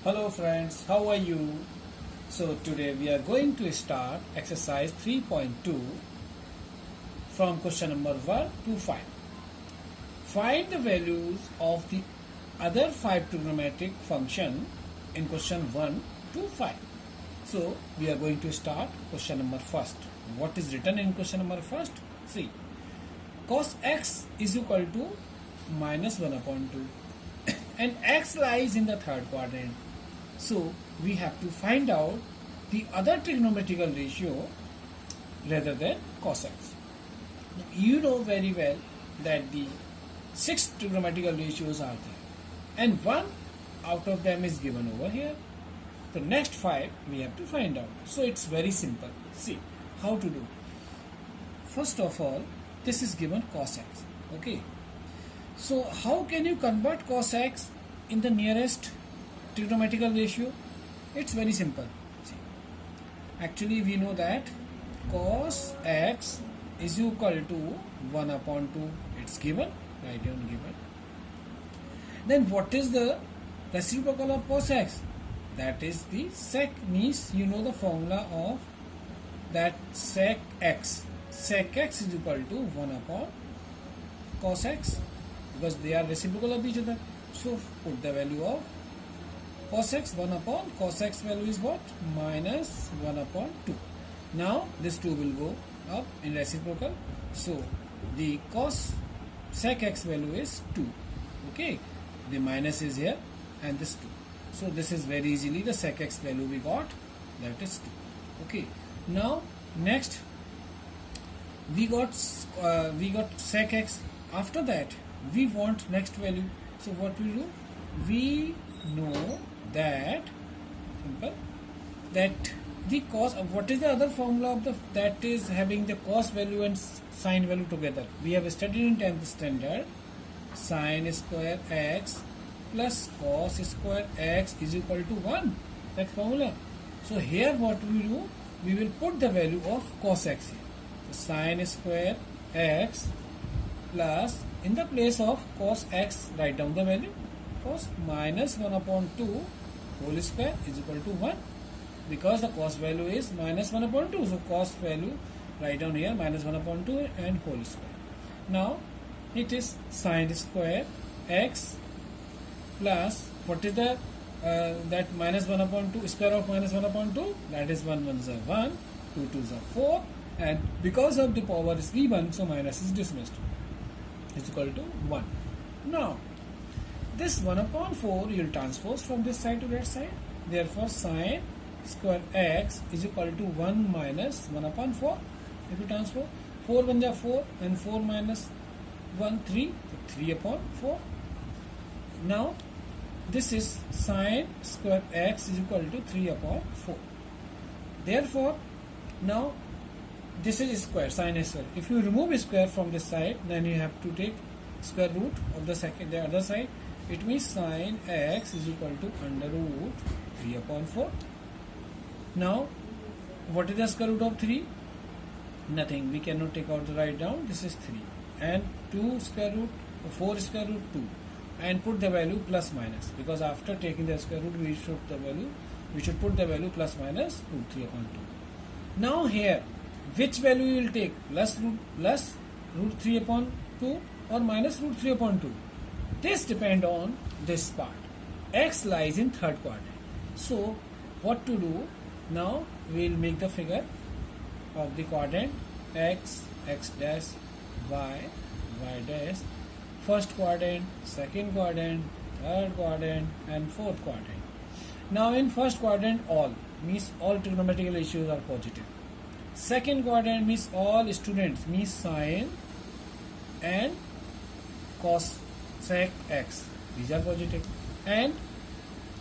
Hello friends, how are you? So today we are going to start exercise 3.2 from question number 1 to 5. Find the values of the other 5 trigonometric function in question 1 to 5. So we are going to start question number first. What is written in question number first? See, cos x is equal to minus 1 upon 2 and x lies in the third quadrant. So we have to find out the other trigonometrical ratio rather than cos x. Now, you know very well that the 6 trigonometrical ratios are there and one out of them is given over here. The next 5 we have to find out. So it's very simple. See how to do. First of all, this is given cos x. Okay. So how can you convert cos x in the nearest trigonometrical ratio? It's very simple. See, actually we know that cos x is equal to 1 upon 2. It's given, write down given. Then what is the reciprocal of cos x? That is the sec, means you know the formula of that sec x. Sec x is equal to 1 upon cos x because they are reciprocal of each other. So put the value of cos x 1 upon cos x value is what? Minus 1 upon 2. Now this 2 will go up in reciprocal. So the cos sec x value is 2. Okay. The minus is here and this 2. So this is very easily the sec x value we got, that is 2. Okay. Now next we got sec x. After that we want next value. So what we do? We know that simple that the cos, what is the other formula of the that is having the cos value and sine value together? We have studied in 10th standard. Sine square x plus cos square x is equal to 1. That formula. So here what we do? We will put the value of cos x here. So sine square x plus, in the place of cos x, write down the value. Cos minus 1 upon 2 whole square is equal to 1 because the cos value is minus 1 upon 2. So cos value write down here minus 1 upon 2 and whole square. Now it is sine square x plus, what is the that minus 1 upon 2, square of minus 1 upon 2, that is 1 1s are 1, 2 2s are 4, and because of the power is given, so minus is dismissed, is equal to 1. Now this 1 upon 4 you will transpose from this side to that side. Therefore sine square x is equal to 1 minus 1 upon 4. If you transpose, 4 1 are 4 and 4 minus 1 3, so 3 upon 4. Now this is sine square x is equal to 3 upon 4. Therefore now this is square, sine square. If you remove square from this side, then you have to take square root of the other side. It means sine x is equal to under root 3 upon 4. Now what is the square root of 3? Nothing. We cannot take out the write down. This is 3 and 2 square root 4 square root 2 and put the value plus minus, because after taking the square root we should put the value plus minus root 3 upon 2. Now here which value you will take? Plus root 3 upon 2 or minus root 3 upon 2? This depend on this part. X lies in third quadrant. So what to do? Now we will make the figure of the quadrant x, x dash, y, y dash, first quadrant, second quadrant, third quadrant and fourth quadrant. Now in first quadrant all means all trigonometrical ratios are positive. Second quadrant means all students, means sine and cos sec x, these are positive. And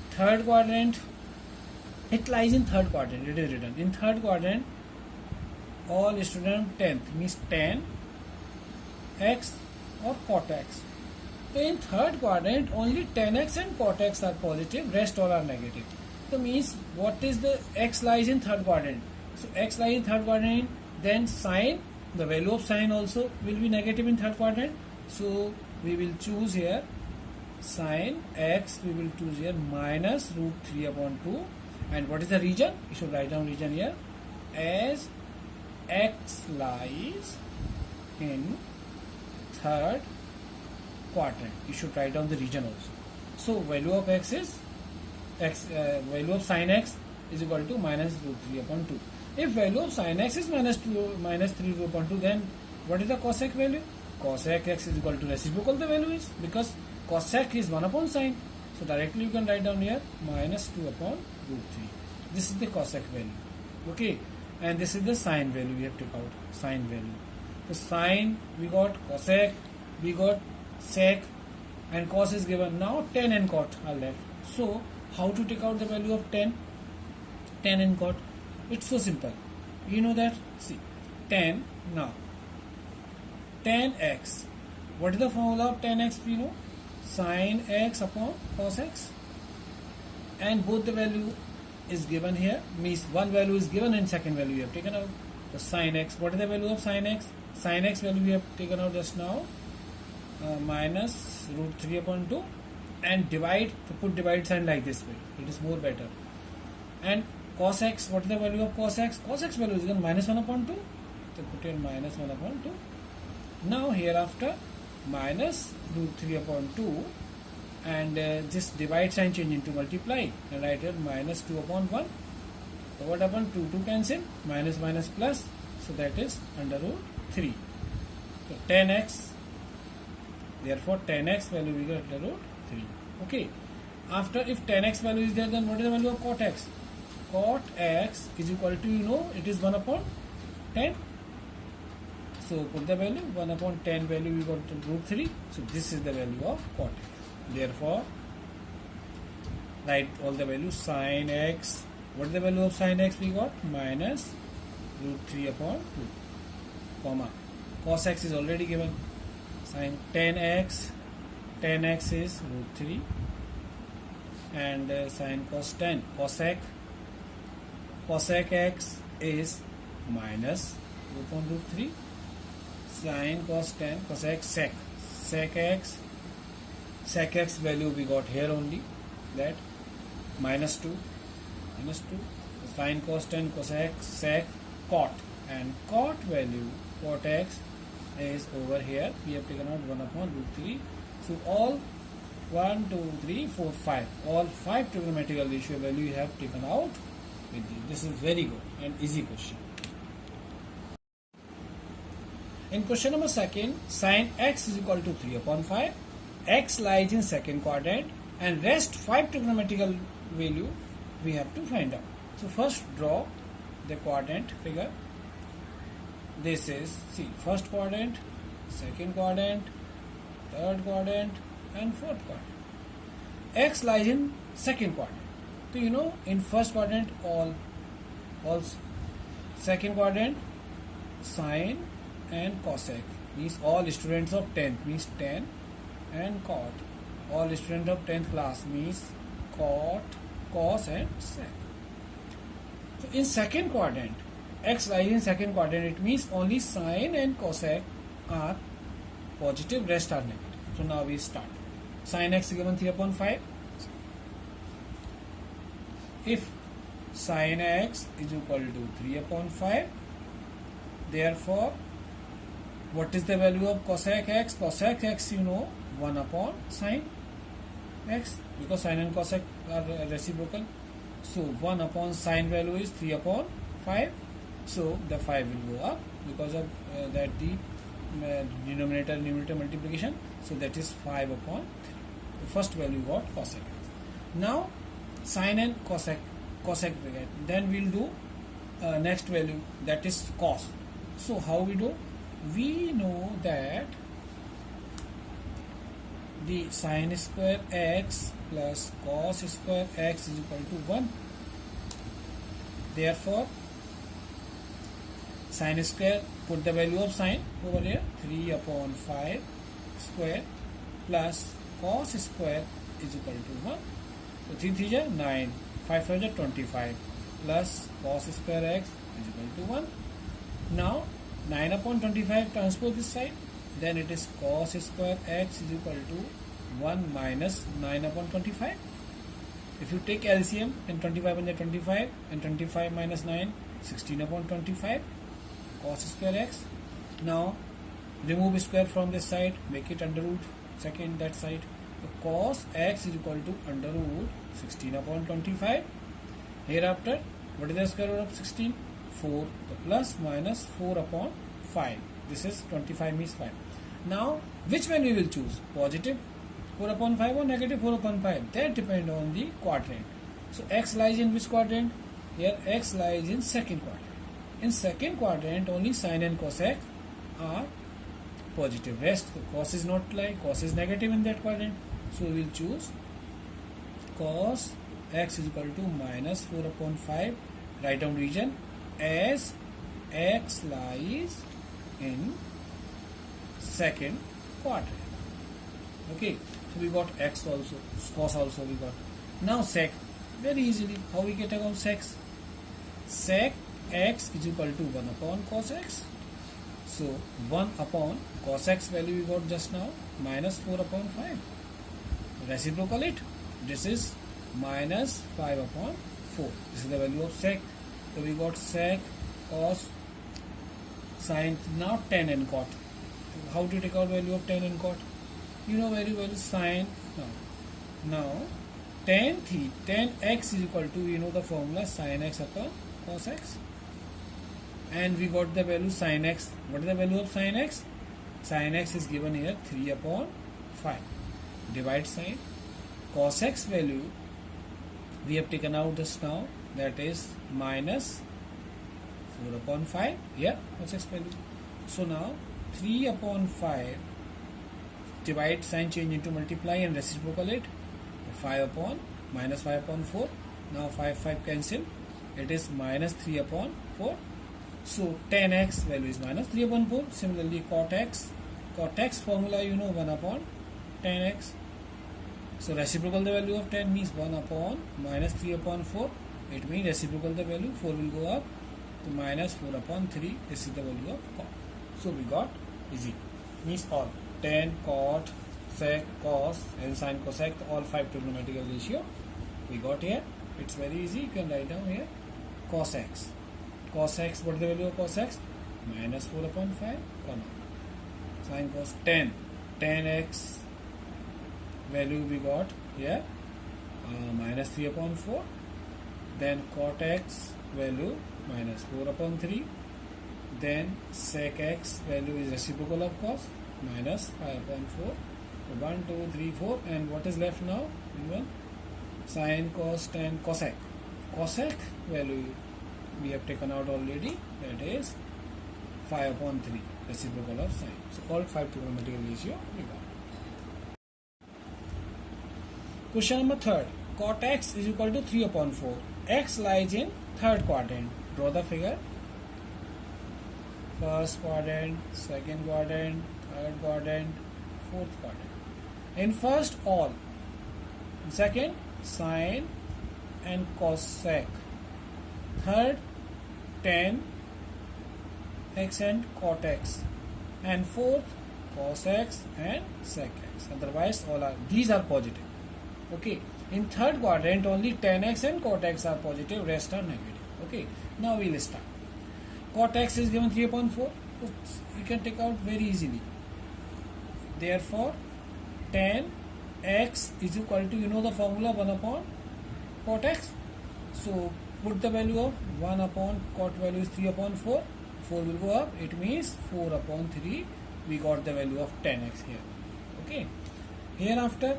third quadrant, it lies in third quadrant, it is written in third quadrant all student 10th means tan x or cot x. So in third quadrant only tan x and cot x are positive, rest all are negative. So means what is the x lies in third quadrant? So x lies in third quadrant, then sine, the value of sine also will be negative in third quadrant. So we will choose here Sin x we will choose here minus root 3 upon 2. And what is the region? You should write down region here as x lies in third quadrant. You should write down the region also. So value of x is value of sin x is equal to minus root 3 upon 2. If value of sin x is minus 3 root upon 2, then what is the cosec value? Cosec x is equal to reciprocal the value is, because cosec is 1 upon sin. So directly you can write down here minus 2 upon root 3. This is the cosec value. Okay. And this is the sine value we have to take out. Sine value. So sine we got, cosec we got, sec, and cos is given. Now tan and cot are left. So how to take out the value of tan? Tan and cot. It's so simple. You know that? See, tan now. Tan x. What is the formula of tan x? We know sin x upon cos x. And both the value is given here. Means one value is given and second value we have taken out. The sin x. What is the value of sin x? Sin x value we have taken out just now. Minus root 3 upon 2. And divide. To put divide sign like this way. It is more better. And cos x. What is the value of cos x? Cos x value is given minus 1 upon 2. So put here minus 1 upon 2. Now hereafter minus root 3 upon 2, and this divide sign change into multiply, and write here minus 2 upon 1. So what happened? 2 cancel, minus minus plus, so that is under root 3. So tan x, therefore tan x value we get under root 3. Okay. After, if tan x value is there, then what is the value of cot x? Cot x is equal to, you know, it is 1 upon 10. So put the value 1 upon 10 value we got root 3. So this is the value of cot x. Therefore, write all the values. Sin x. What is the value of sin x we got? Minus root 3 upon 2. Comma. Cos x is already given. Sin tan x. Tan x is root 3. And sin cos 10. Cosec. Cosec x is minus 2 upon root 3. Sin cos 10, cosec sec. Sec x. Sec x value we got here only. That minus 2. Minus 2. Sin cos 10, cosec sec cot. And cot value, cot x is over here. We have taken out 1 upon root 3. So all 1, 2, 3, 4, 5. All 5 trigonometrical ratio value you have taken out with you. This is very good and easy question. In question number 2, sin x is equal to 3 upon 5. X lies in second quadrant and rest 5 trigonometrical value we have to find out. So first draw the quadrant figure. This is, see, first quadrant, second quadrant, third quadrant and fourth quadrant. X lies in second quadrant. So you know, in first quadrant all second quadrant sine and cosec, means all students of 10th, means 10 and cot. All students of 10th class means cot, cos and sec. So in second quadrant, x lies in second quadrant, it means only sine and cosec are positive, rest are negative. So now we start. Sin x is given 3 upon 5. If sin x is equal to 3 upon 5, therefore what is the value of cosec x? Cosec x, you know, 1 upon sin x, because sin and cosec are reciprocal. So 1 upon sin value is 3 upon 5. So the 5 will go up because of that the denominator and numerator multiplication. So that is 5 upon 3. The first value got cosec x. Now sin and cosec we get. Then we will do next value, that is cos. So how we do? We know that the sin square x plus cos square x is equal to 1. Therefore, sin square, put the value of sin over here, 3 upon 5 square plus cos square is equal to 1. So 3 3 is 9, 5 5 is 25 plus cos square x is equal to 1. Now 9 upon 25 transpose this side, then it is cos square x is equal to 1 minus 9 upon 25. If you take LCM, and 25 and 25, and 25 minus 9, 16 upon 25, cos square x. Now remove square from this side, make it under root second that side. So cos x is equal to under root 16 upon 25. Hereafter, what is the square root of 16? 4. So plus minus 4 upon 5. This is 25 means 5. Now, which value we will choose? Positive 4 upon 5 or negative 4 upon 5? That depends on the quadrant. So x lies in which quadrant? Here x lies in second quadrant. In second quadrant, only sin and cosec are positive. Rest, the cos is not like, cos is negative in that quadrant. So we will choose cos x is equal to minus 4 upon 5, write down region, as x lies in second quadrant. Okay, so we got x also, cos also we got. Now sec, very easily, how we get about sec? Sec x is equal to 1 upon cos x. So 1 upon cos x value we got just now, minus 4 upon 5. Reciprocal it, this is minus 5 upon 4. This is the value of sec. So we got sec cos sin, now tan and cot. How to take out value of tan and cot? You know very well sin. Now tan x is equal to, you know the formula, sin x upon cos x. And we got the value sin x. What is the value of sin x? Sin x is given here 3 upon 5. Divide sin. Cos x value we have taken out just now, that is minus 4 upon 5. Yeah, cos x value. So now 3 upon 5, divide sin, change into multiply and reciprocal it. 5 upon minus 5 upon 4. Now 5 cancel. It is minus 3 upon 4. So tan x value is minus 3 upon 4. Similarly cot x formula you know, 1 upon tan x. So reciprocal the value of tan means 1 upon minus 3 upon 4. It means reciprocal the value, 4 will go up to minus 4 upon 3. This is the value of cot. So we got easy. Means all tan, cot, sec, cos and sin, cosec, all 5 trigonometrical ratio we got here. It's very easy. You can write down here cos x. Cos x, what is the value of cos x? Minus 4 upon 5, comma. Sin cos tan x value we got here, minus 3 upon 4. Then cot x value minus 4 upon 3. Then sec x value is reciprocal of cos, minus 5 upon 4. So 1, 2, 3, 4. And what is left now? Sin, cos, tan, cosec. Cosec value we have taken out already, that is 5 upon 3, reciprocal of sin. So all 5 trigonometrical ratio we got. Question number 3. Cot x is equal to 3 upon 4. X lies in third quadrant. Draw the figure. First quadrant, second quadrant, third quadrant, fourth quadrant. In first all, in second sin and cosec, third tan x and cot x, and fourth cos x and sec x. Otherwise all are, these are positive. Okay, in third quadrant only tan x and cot x are positive, rest are negative. Okay, now we will start. Cot x is given 3 upon 4. So you can take out very easily. Therefore tan x is equal to, you know the formula, 1 upon cot x. So put the value of 1 upon cot value is 3 upon 4. 4 will go up. It means 4 upon 3. We got the value of tan x here. Okay. Hereafter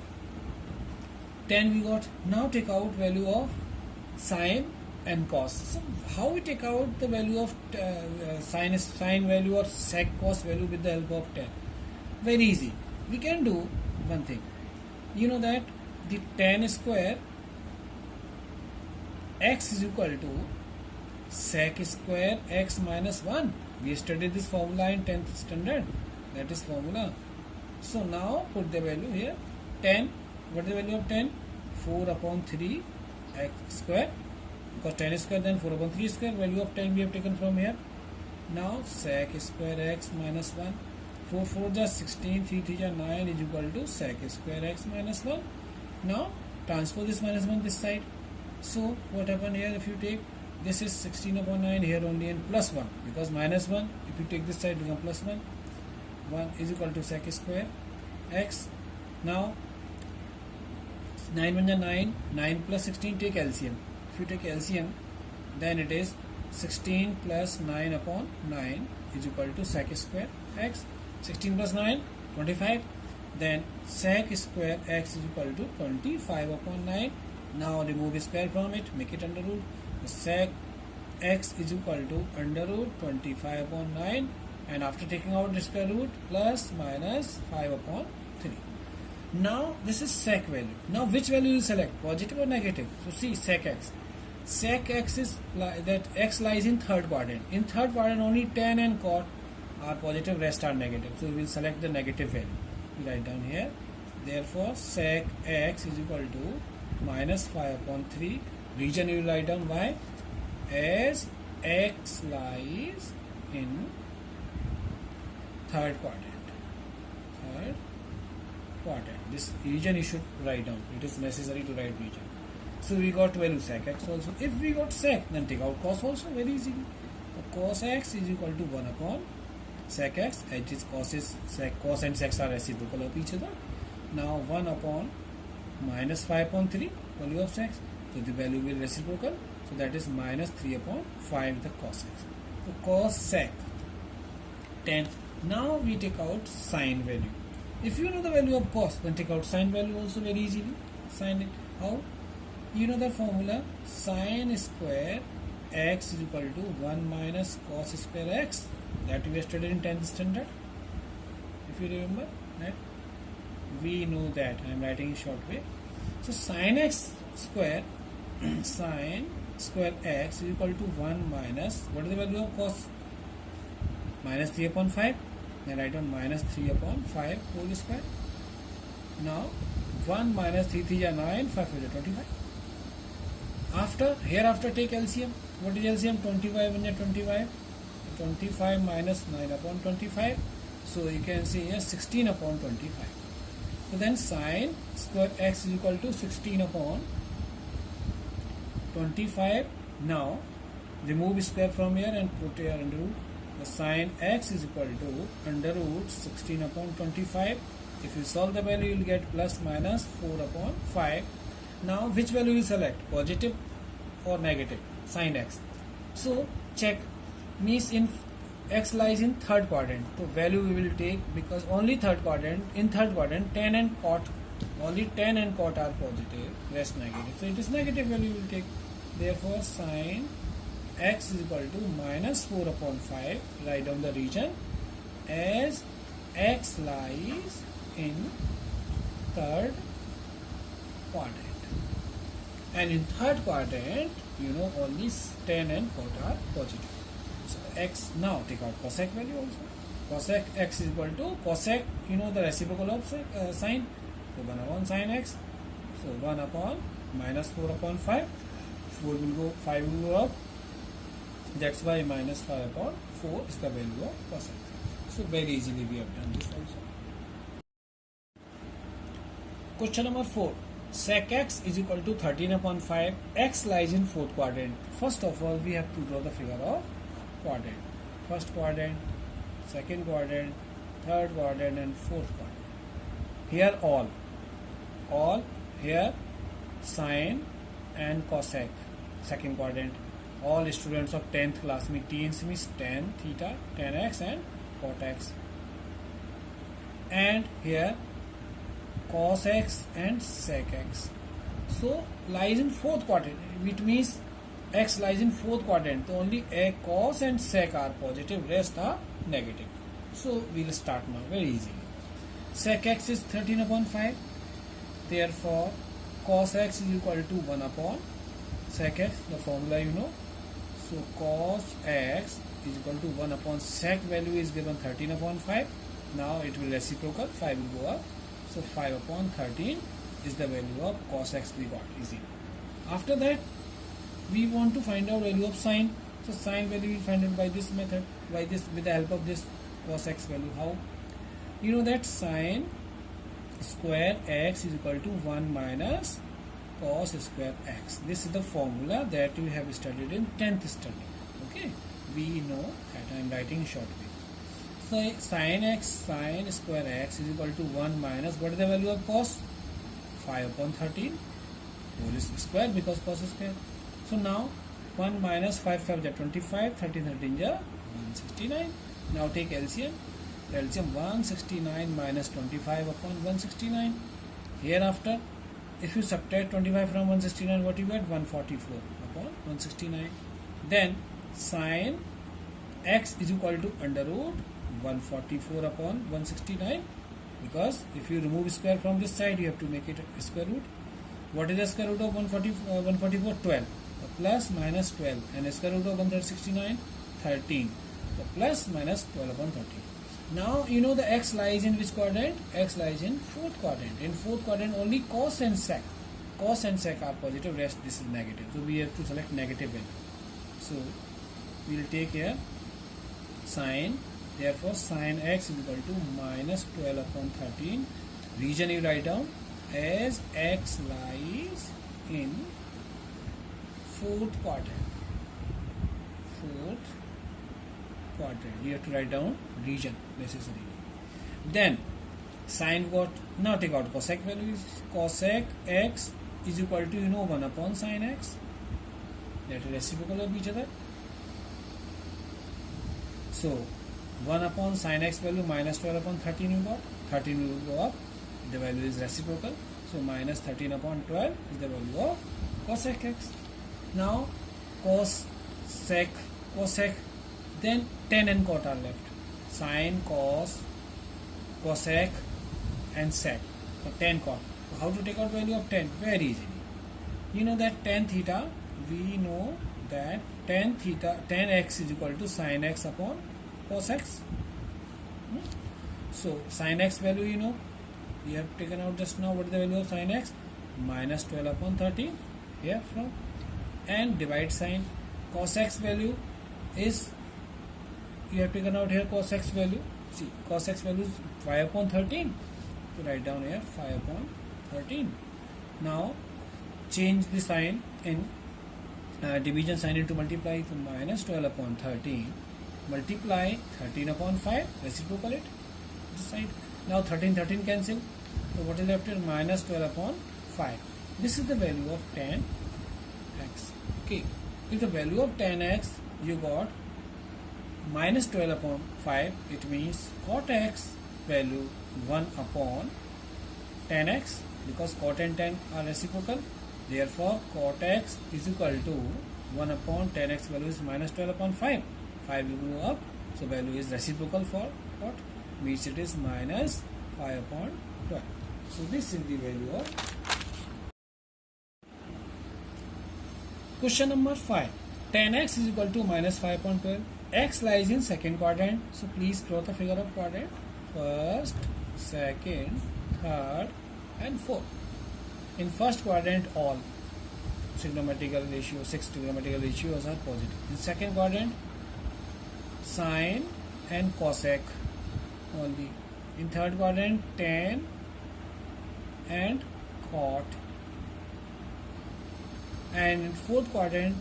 tan we got. Now take out value of sin and cos. So how we take out the value of sin value or sec cos value with the help of tan? Very easy. We can do one thing. You know that the tan square x is equal to sec square x minus 1. We studied this formula in 10th standard. That is formula. So now put the value here. Tan, what is the value of tan? 4 upon 3 x square. Because tan square, then 4 upon 3 square. Value of tan we have taken from here. Now sec square x minus 1. 4 4 just 16, 3 3 just 9 is equal to sec square x minus 1. Now transpose this minus 1 this side. So what happened here, if you take this is 16 upon 9 here only and plus 1 because minus 1, if you take this side become plus 1. 1 is equal to sec square x. Now 9 1 is 9, 9 plus 16 take LCM. If you take LCM then it is 16 plus 9 upon 9 is equal to sec square x. 16 plus 9 25. Then sec square x is equal to 25 upon 9. Now remove square from it, make it under root. Sec x is equal to under root 25 upon 9, and after taking out the square root plus minus 5 upon 3. Now this is sec value. Now which value you select, positive or negative? So see sec x. Sec x is that x lies in third quadrant. In third quadrant only tan and cot are positive, rest are negative. So we will select the negative value. We write down here. Therefore sec x is equal to minus 5 upon 3. Region you will write down y as x lies in third quadrant. Third quadrant. This region you should write down. It is necessary to write region. So we got value sec x also. If we got sec, then take out cos also very easily. So cos x is equal to 1 upon sec x. It is cos and sec are reciprocal of each other. Now 1 upon minus 5 upon 3 value of sec. So the value will be reciprocal. So that is minus 3 upon 5 the cos x. So cos sec 10. Now we take out sine value. If you know the value of cos, then take out sine value also very easily. Sine it. How? You know the formula, sine square x is equal to 1 minus cos square x, that we studied in 10th standard. If you remember that, we know that. I am writing in short way. So sine x square sine square x is equal to 1 minus, what is the value of cos? Minus 3 upon 5. Then write down minus 3 upon 5 whole square. Now 1 minus 3 3 is 9, 5 is 25. Hereafter take LCM. What is LCM? 25 and 25. 25 minus 9 upon 25. So you can say here 16 upon 25. So then sine square x is equal to 16 upon 25. Now remove square from here and put here under root. The sine x is equal to under root 16 upon 25. If you solve the value, you will get plus minus 4 upon 5. Now which value you select, positive or negative? Sine x. So check, means in x lies in third quadrant. So value we will take, because only third quadrant, in third quadrant tan and cot, only tan and cot are positive, rest negative. So it is negative value we will take. Therefore sine x is equal to minus 4 upon 5. Write down the region as x lies in third quadrant. And in third quadrant, you know, only tan and cot are positive. So x, now take out cosec value also. Cosec x is equal to cosec, you know the reciprocal of sine. So 1 upon sine x. So 1 upon minus 4 upon 5. 4 will go, 5 will go up. That's why minus 5 upon 4 is the value of cosec. So very easily we have done this also. Question number 4. Sec x is equal to 13 upon 5. X lies in fourth quadrant. First of all, we have to draw the figure of quadrant. First quadrant, second quadrant, third quadrant and fourth quadrant. Here all here sine and cosec, second quadrant. All students of 10th class means tan theta, tan x and cot x. And here cos x and sec x. So lies in fourth quadrant, which means x lies in fourth quadrant. So only a cos and sec are positive, rest are negative. So we will start now very easily. Sec x is 13 upon 5. Therefore cos x is equal to 1 upon sec x, the formula you know. So cos x is equal to 1 upon sec value is given 13 upon 5. Now it will reciprocal, 5 will go up. So 5 upon 13 is the value of cos x we got easily. After that, we want to find out value of sine. So sine value we find it by this method, by this, with the help of this cos x value. How? You know that sine square x is equal to 1 minus cos square x. This is the formula that we have studied in 10th standard. Okay, we know that I am writing short way. So sine square x is equal to 1 minus, what is the value of cos? 5 upon 13 whole square, because cos is square. So now 1 minus 5 5 is 25, 13 13 is 169. Now take LCM. LCM 169 minus 25 upon 169. Hereafter, if you subtract 25 from 169, what you get? 144 upon 169. Then sine x is equal to under root 144 upon 169, because if you remove square from this side, you have to make it a square root. What is the square root of 144? 12. The plus minus 12, and the square root of 169? 13. The plus minus 12 upon 13. Now you know the x lies in which quadrant? X lies in fourth quadrant. In fourth quadrant only cos and sec. Cos and sec are positive, rest this is negative. So we have to select negative value. So we will take here sine. Therefore sine x is equal to minus 12 upon 13. Region you write down as x lies in fourth quadrant. Fourth quadrant. You have to write down region necessarily. Then sine what? Now take out cosec values. Cosec x is equal to 1 upon sine x. That is reciprocal of each other. So 1 upon sine x value minus 12 upon 13 you got. 13 will go up. The value is reciprocal. So minus 13 upon 12 is the value of cosec x. Now cosec, then tan and cot are left. Sine, cos, cosec and sec. So tan, cot. So how to take out value of tan? Very easily. You know that tan theta, we know that tan x is equal to sine x upon cos x. So sine x value we have taken out just now. What is the value of sine x? Minus 12 upon 13 here from, and divide sine. Cos x value is, you have taken out here cos x value. See, cos x value is 5 upon 13. So write down here 5 upon 13. Now change the sign in division sign into multiply. So minus 12 upon 13 multiply 13 upon 5, reciprocal it this side. Now 13 cancel. So what is left here? Minus 12 upon 5. This is the value of tan x. Okay. If the value of tan x you got minus 12 upon 5, it means cot x value 1 upon tan x, because cot and tan are reciprocal. Therefore cot x is equal to 1 upon tan x value is minus 12 upon 5. 5 will go up, so value is reciprocal for cot, means it is minus 5 upon 12. So this is the value of question number 5. Tan x is equal to minus 5 upon 12. X lies in second quadrant. So please draw the figure of quadrant. First, second, third and fourth. In first quadrant all trigonometrical ratios, 6 trigonometrical ratios are positive. In second quadrant, sine and cosec only. In third quadrant, tan and cot. And in fourth quadrant,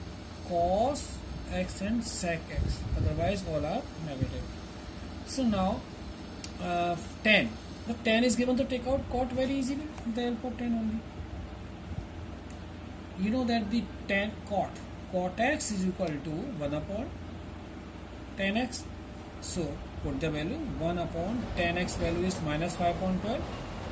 cos x and sec x. Otherwise all are negative. So now tan. The tan is given to take out cot very easily with the help of tan only. You know that the tan cot x is equal to 1 upon tan x. So put the value 1 upon tan x value is minus 5 upon 12.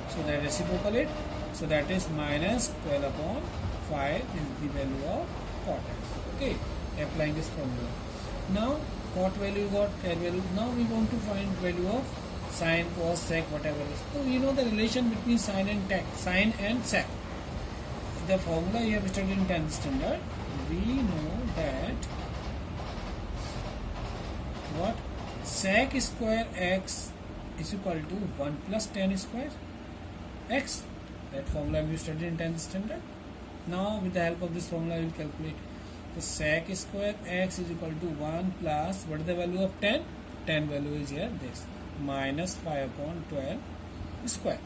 So that reciprocal it. So that is minus 12 upon 5 is the value of cot x. Okay, applying this formula. Now cot value got, tan value. Now we want to find value of sine, cos, sec, whatever is. So you know the relation between sine and sec. The formula you have studied in 10th standard. We know that what sec square x is equal to 1 plus tan square x. That formula we studied in 10th standard. Now with the help of this formula we will calculate. So sec square x is equal to 1 plus, what is the value of tan? Tan value is here this. minus 5 upon 12 square.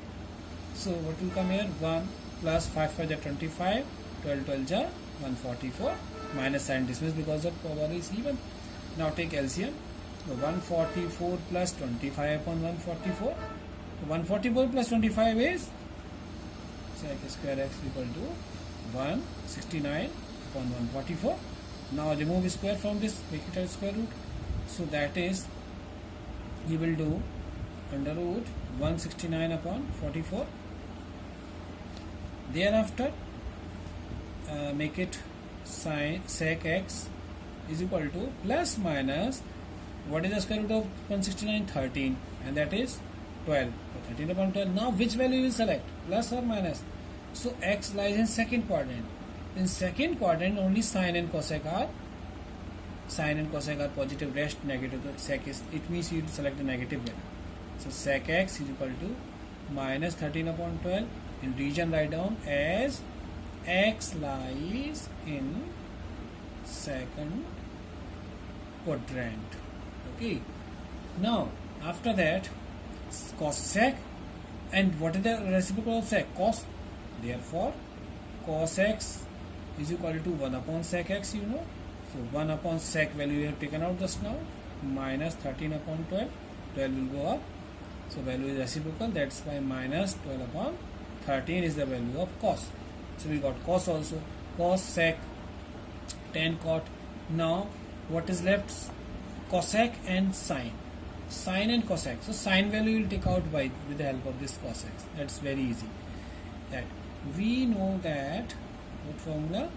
So what will come here? 1 plus 5 5 is 25, 12 12 is 144, minus sign dismissed because the power is even. Now take LCM. So 144 plus 25 upon 144. 144 plus 25 is sec square x equal to 169 upon 144. Now remove square from this, make it as square root. So that is, you will do under root 169 upon 44. Thereafter make it sin sec x is equal to plus minus, what is the square root of 169? 13, and that is 12. So 13 upon 12. Now which value you will select, plus or minus? So x lies in second quadrant. In second quadrant only sine and cosec are positive, rest negative. So sec is, it means you select the negative value. So sec x is equal to minus 13 upon 12. In region write down as x lies in second quadrant. Okay. Now after that, cos sec, and what is the reciprocal of sec? Cos. Therefore cos x is equal to 1 upon sec x, you know. So 1 upon sec value we have taken out just now, minus 13 upon 12. 12 will go up. So value is reciprocal, that's why minus 12 upon 13 is the value of cos. So we got cos also. Cos, sec, tan, cot. Now what is left? Cosec and sine. Sine and cosec. So sine value will take out by with the help of this cosec. That's very easy. That we know that, what formula?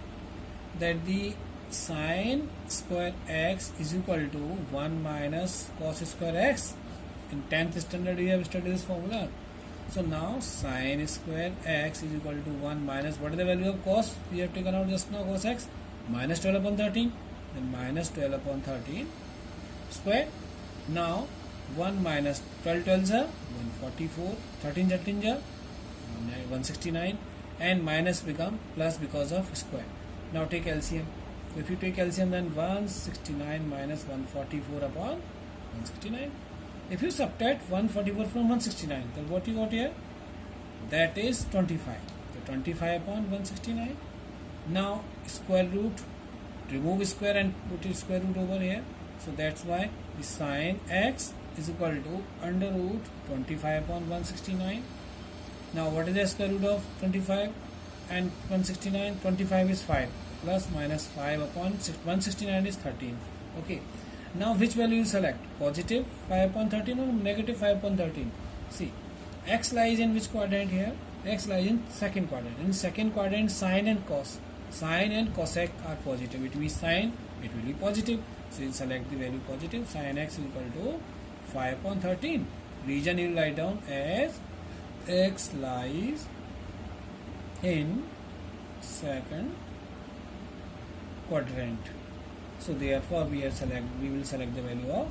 That the sine square x is equal to 1 minus cos square x. In 10th standard we have studied this formula. So now sine square x is equal to 1 minus, what is the value of cos? We have taken out just now, cos x, minus 12 upon 13. Then minus 12 upon 13 square. Now 1 minus 12 12 is 144, 13 13 is 169, and minus become plus because of square. Now take LCM. If you take LCM, then 169 minus 144 upon 169. If you subtract 144 from 169, then what you got here? That is 25. So 25 upon 169. Now square root, remove square and put it square root over here. So that's why the sine x is equal to under root 25 upon 169. Now what is the square root of 25 and 169? 25 is 5, plus minus 5 upon 169 is 13. Okay. Now which value you select? Positive 5 upon 13 or negative 5 upon 13? See, x lies in which quadrant here? X lies in second quadrant. In second quadrant, sine and cos, sine and cosec are positive. It means sine, it will be positive. So you select the value positive. Sine x is equal to 5 upon 13. Region you will write down as x lies in second quadrant. So therefore we will select the value of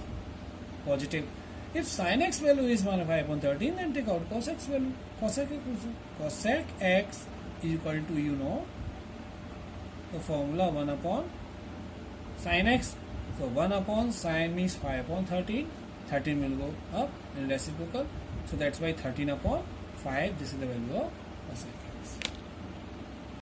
positive. If sin x value is 1 5 upon 13, then take out cos x value. Cosec x is equal to, you know, the formula 1 upon sin x. So 1 upon sin means 5 upon 13. 13 will go up in reciprocal. So that's why 13 upon 5, this is the value of cos x.